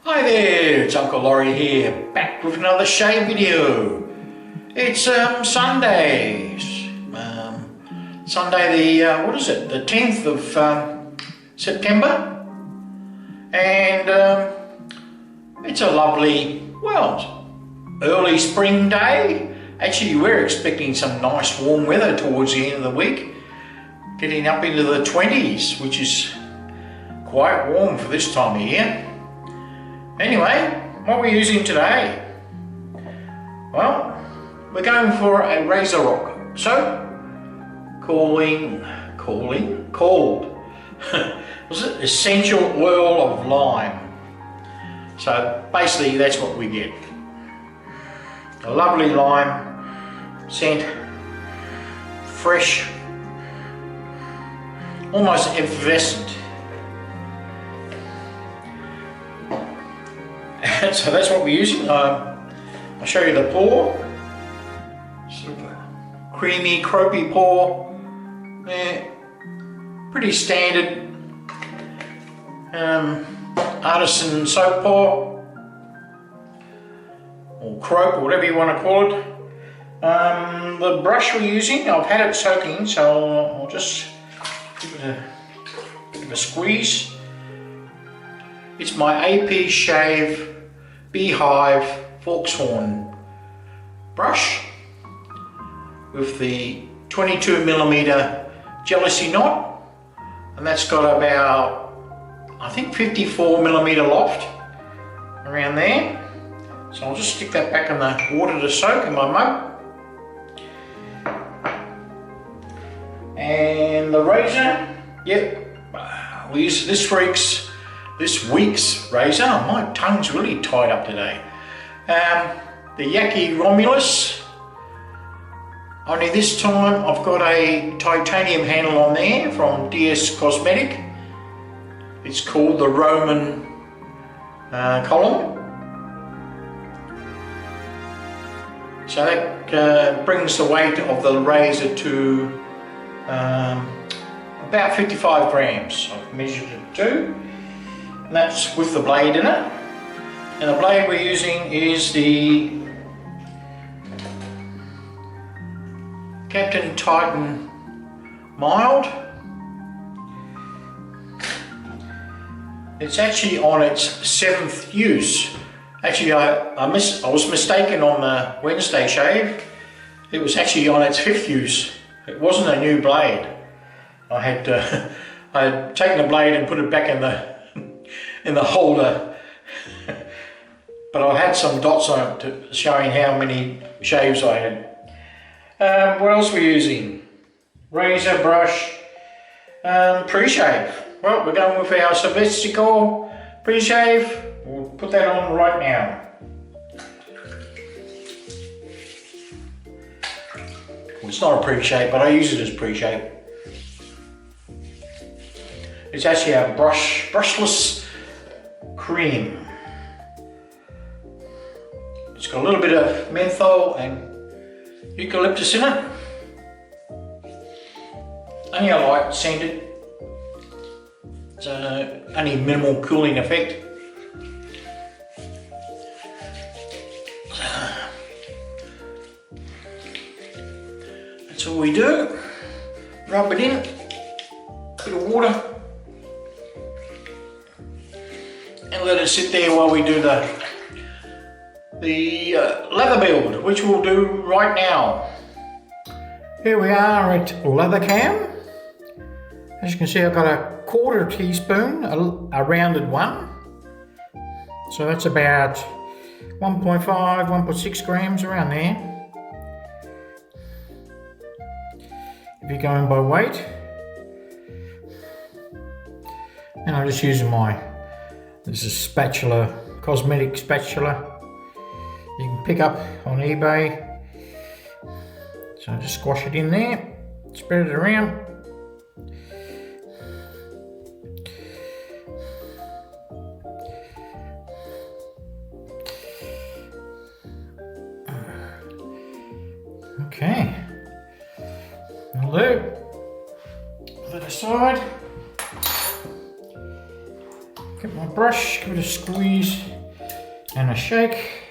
Hi there, it's Uncle Laurie here, back with another Shea video. It's Sunday, Sunday the, what is it, the 10th of September, and it's a lovely, well, early spring day. Actually, we're expecting some nice warm weather towards the end of the week, getting up into the 20s, which is quite warm for this time of year. Anyway, what we're using today? Well, we're going for a RazoRock soap called was it Essential Oil of Lime. So basically that's what we get. A lovely lime scent, fresh, almost effervescent. So that's what we're using. I'll show you the pour. Sort of a creamy, croapy pour. Yeah, pretty standard artisan soap pour, or croap, or whatever you want to call it. The brush we're using, I've had it soaking, so I'll just give it a bit of a squeeze. It's my APShave BeeHive Forkshorn brush with the 22mm Gelousy knot, and that's got about, I think, 54mm loft around there. So I'll just stick that back in the water to soak in my mug. And the razor, yep, we'll use this week's razor. My tongue's really tied up today. The Yaqi Romulus. Only this time I've got a titanium handle on there from DS Cosmetic. It's called the Roman column. So that brings the weight of the razor to about 55 grams. I've measured it to. And that's with the blade in it. And the blade we're using is the Captain Titan Mild. It's actually on its 7th use. Actually, I was mistaken on the Wednesday shave. It was actually on its 5th use. It wasn't a new blade. I had taken the blade and put it back in the holder, but I had some dots on it showing how many shaves I had. What else are we using? Razor, brush, pre-shave. Well, we're going with our sophistical pre-shave. We'll put that on right now. Well, it's not a pre-shave, but I use it as pre-shave. It's actually a brushless cream. It's got a little bit of menthol and eucalyptus in it. Only a light scented. It's only minimal cooling effect. That's all we do. Rub it in. Bit of water. And let it sit there while we do the lather build, which we'll do right now. Here we are at Lather Cam. As you can see, I've got a 1/4 teaspoon, a rounded one. So that's about 1.5, 1.6 grams, around there. If you're going by weight. And I'm just using this is spatula, cosmetic spatula. You can pick up on eBay. So just squash it in there, spread it around. Okay, that'll do. Put that aside. Get my brush, give it a squeeze and a shake.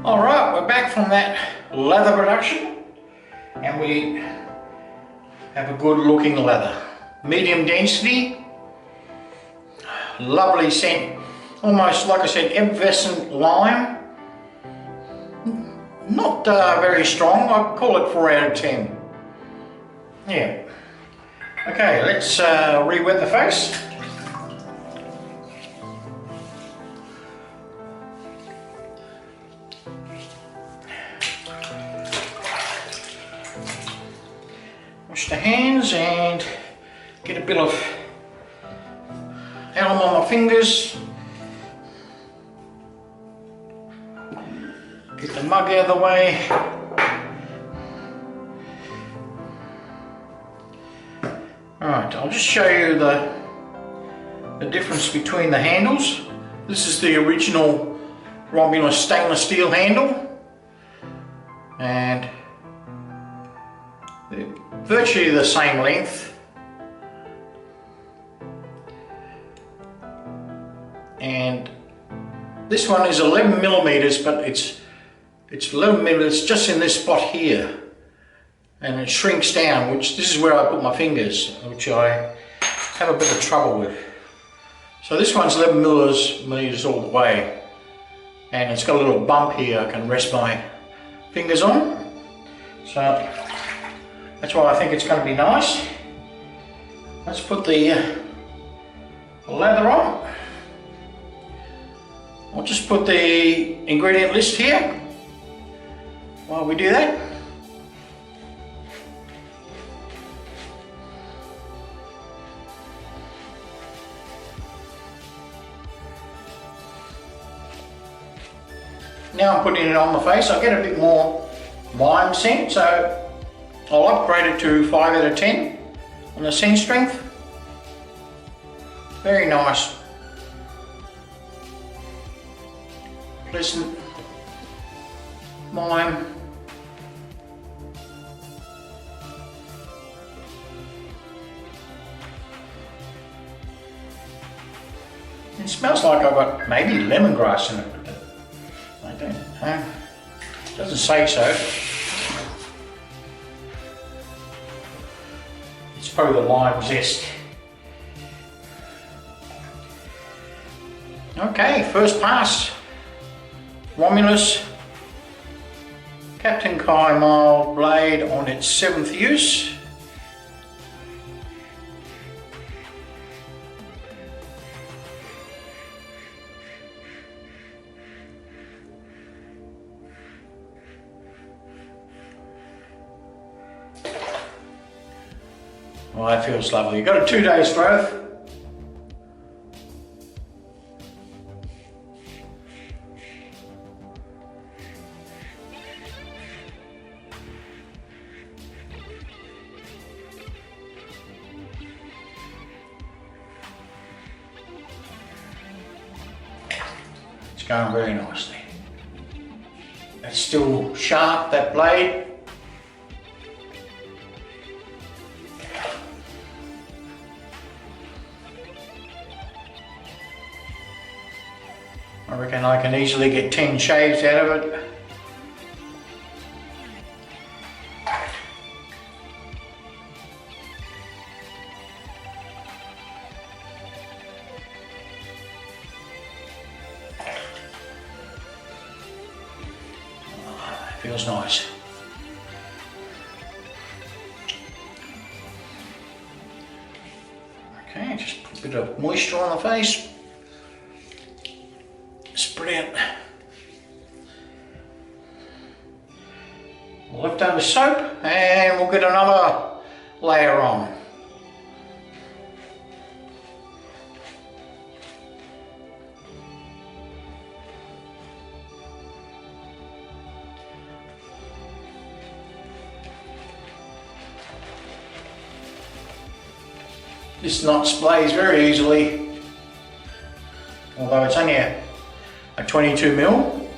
Alright, we're back from that leather production and we have a good looking leather. Medium density, lovely scent, almost like I said, effervescent lime. Not very strong, I'd call it 4 out of 10. Yeah. Okay, let's re-wet the face. Wash the hands and get a bit of alum on my fingers. Get the mug out of the way. Alright, I'll just show you the difference between the handles. This is the original Romulus stainless steel handle and they're virtually the same length, and this one is 11 millimeters, but it's 11 millimeters just in this spot here, and it shrinks down, which this is where I put my fingers, which I have a bit of trouble with. So this one's 11 millimeters all the way, and it's got a little bump here I can rest my fingers on. So that's why I think it's going to be nice. Let's put the lather on. I'll just put the ingredient list here while we do that. Now I'm putting it on my face. I get a bit more lime scent, so I'll upgrade it to 5 out of 10 on the scent strength. Very nice, pleasant lime. It smells like I've got maybe lemongrass in it, but I don't know. It doesn't say so. Probably the lime zest. Okay, first pass. Romulus Captain Kai mild blade on its 7th use. Well, that feels lovely. You've got a 2 days growth. It's going very nicely. It's still sharp, that blade. I reckon I can easily get 10 shaves out of it. Feels nice. Okay, just put a bit of moisture on the face. Spread out. Leftover soap, and we'll get another layer on. This knot splays very easily, although it's only a 22 mil.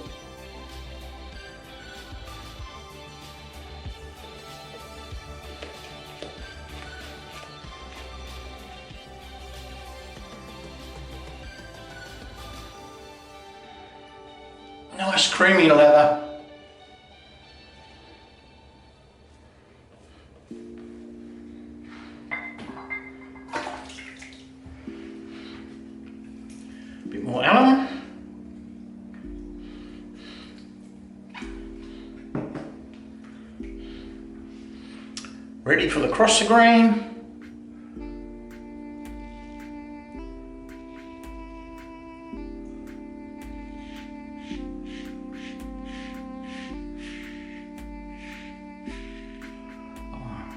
Nice creamy leather. Bit more alum. Ready for the crosser grain.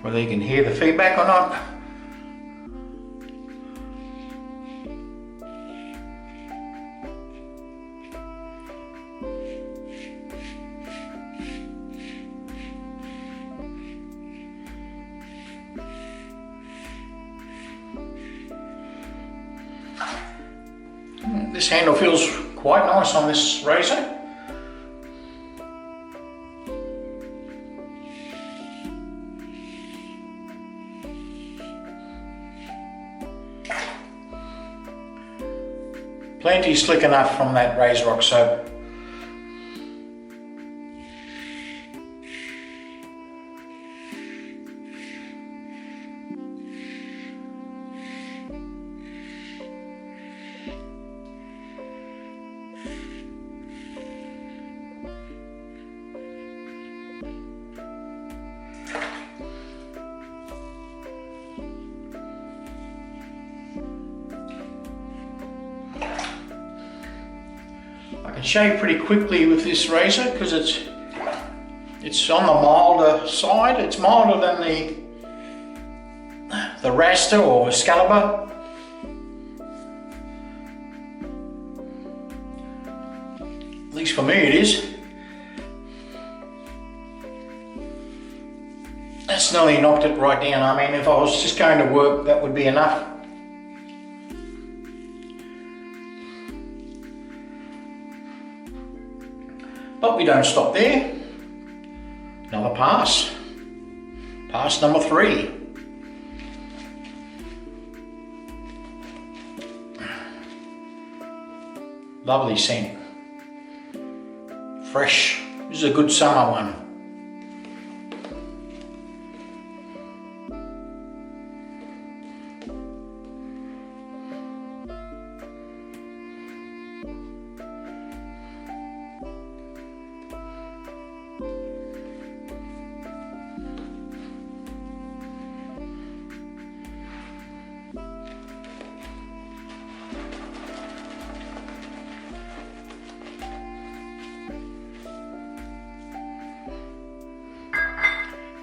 Whether you can hear the feedback or not. This handle feels quite nice on this razor. Plenty slick enough from that RazoRock soap. I can shave pretty quickly with this razor because it's on the milder side. It's milder than the Rasta or Excalibur. At least for me it is. That's nearly knocked it right down. I mean, if I was just going to work, that would be enough. But we don't stop there. Another pass. Pass number 3. Lovely scent. Fresh. This is a good summer one.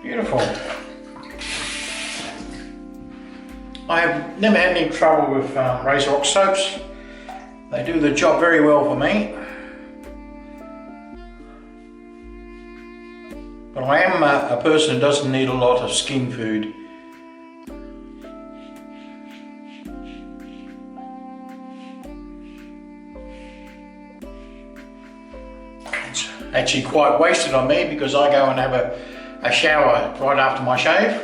Beautiful. I have never had any trouble with RazoRock soaps. They do the job very well for me. But I am a person who doesn't need a lot of skin food. It's actually quite wasted on me because I go and have a shower right after my shave.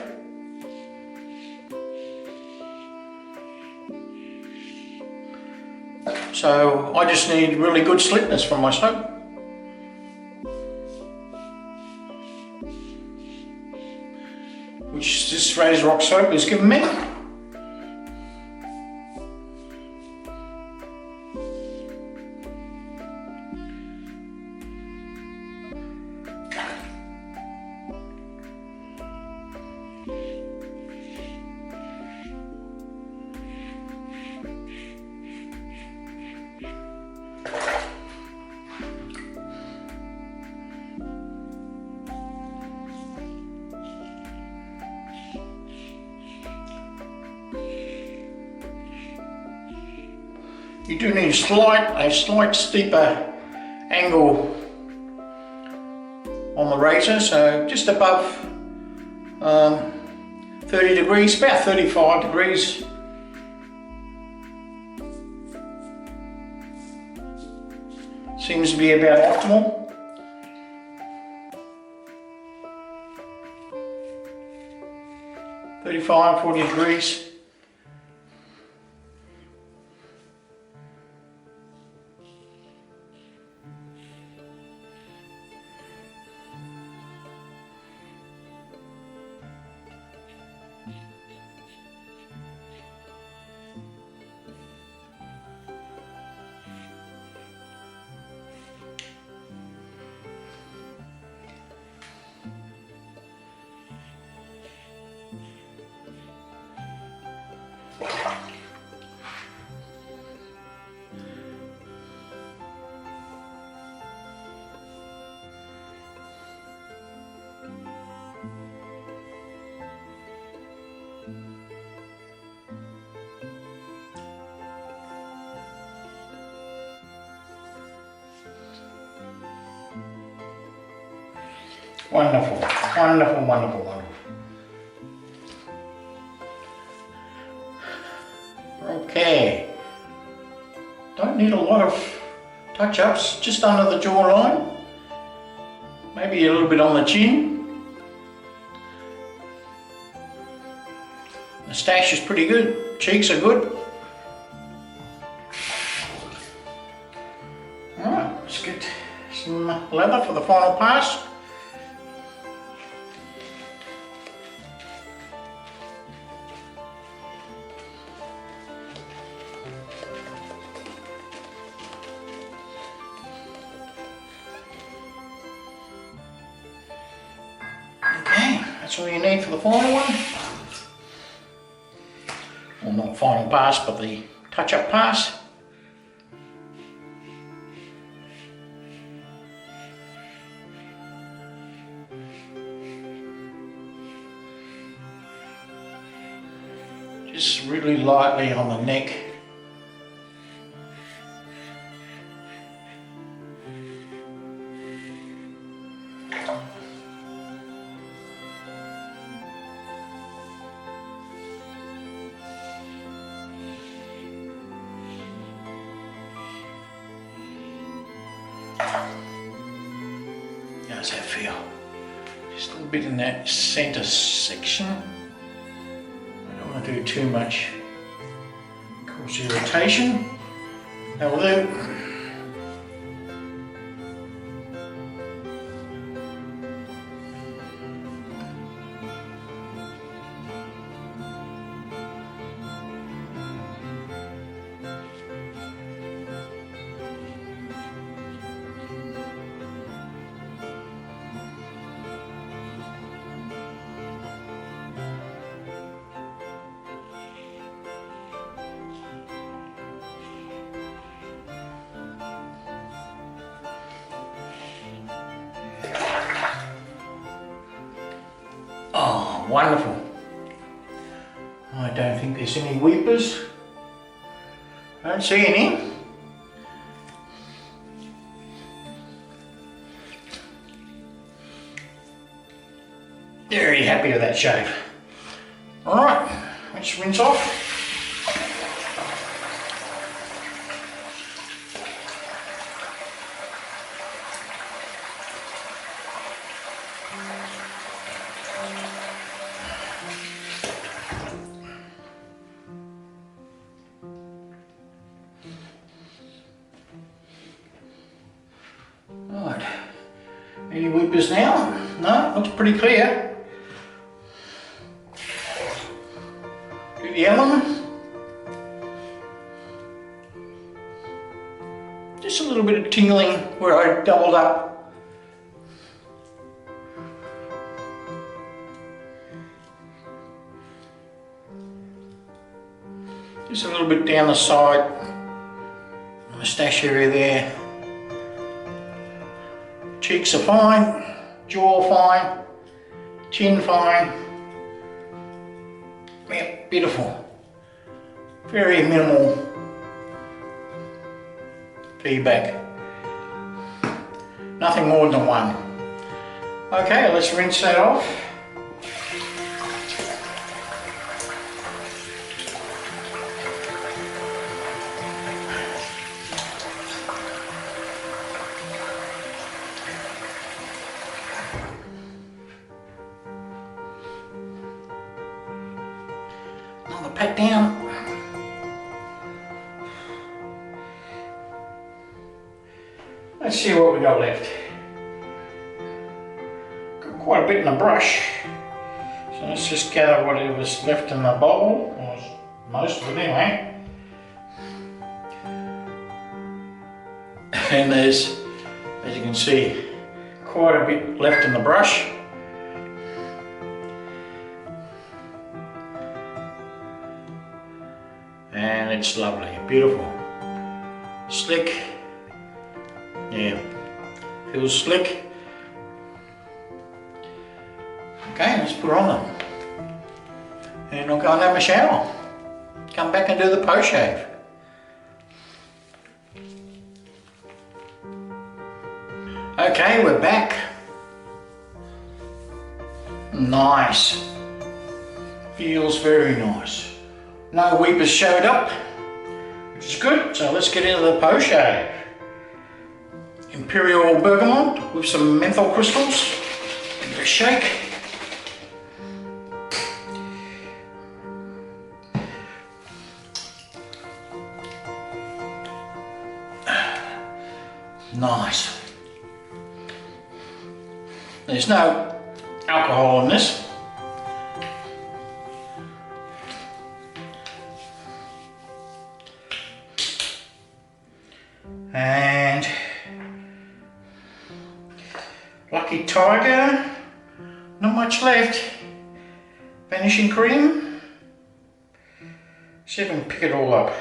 So I just need really good slickness from my soap. Which this RazoRock soap has given me. You do need a slight steeper angle on the razor, so just above 30 degrees, about 35 degrees. Seems to be about optimal. $35, 40 degrees. Wonderful, wonderful, wonderful, wonderful. Okay, don't need a lot of touch-ups, just under the jawline, maybe a little bit on the chin. Moustache is pretty good, cheeks are good. Alright, let's get some leather for the final pass. That's all you need for the final one. Well, not final pass, but the touch-up pass. Just really lightly on the neck. How's that feel? Just a little bit in that center section. I don't want to do too much, cause irritation. That will do. Oh, wonderful. I don't think there's any weepers. I don't see any. Very happy with that shave. Alright, let's rinse off. weepers now. No, looks pretty clear. Do the other one. Just a little bit of tingling where I doubled up. Just a little bit down the side, moustache area there. Cheeks are fine, jaw fine, chin fine. Yeah, beautiful. Very minimal feedback. Nothing more than one. Okay, let's rinse that off. Another pat down. Let's see what we got left. Got quite a bit in the brush, so let's just gather whatever's left in the bowl, or most of it anyway. And there's, as you can see, quite a bit left in the brush. And it's lovely, beautiful, slick. Yeah, feels slick. Okay, let's put her on them. And I'll go and have a shower. Come back and do the post shave. Okay, we're back. Nice. Feels very nice. No weepers showed up, which is good. So let's get into the post shave. Imperial bergamot with some menthol crystals. Give it a shake. Nice. There's no alcohol in this. And Lucky Tiger, not much left. Vanishing cream. See if I can pick it all up.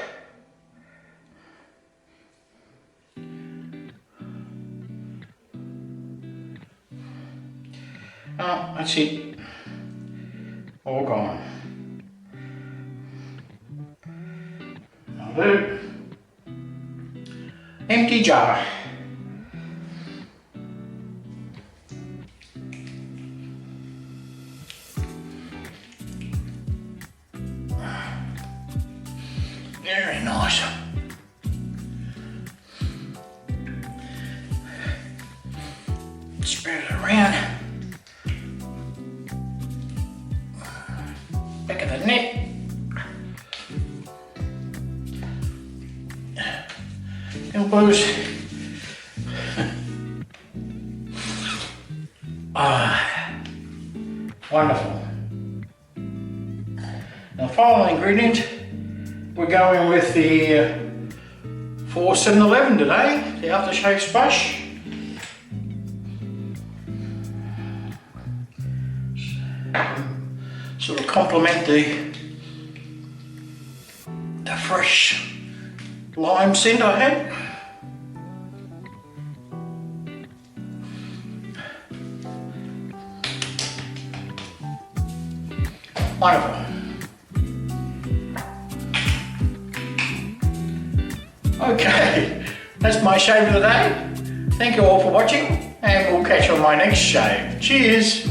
Oh, that's it. All gone. That'll do. Empty jar. Very nice. Spread it around. Back of the neck. Elbows. Wonderful. Now, the final ingredient, we're going with the 4711 today, the aftershave splash. Sort of complement the fresh lime scent I had. Wonderful. Okay, that's my shave of the day. Thank you all for watching, and we'll catch you on my next shave. Cheers!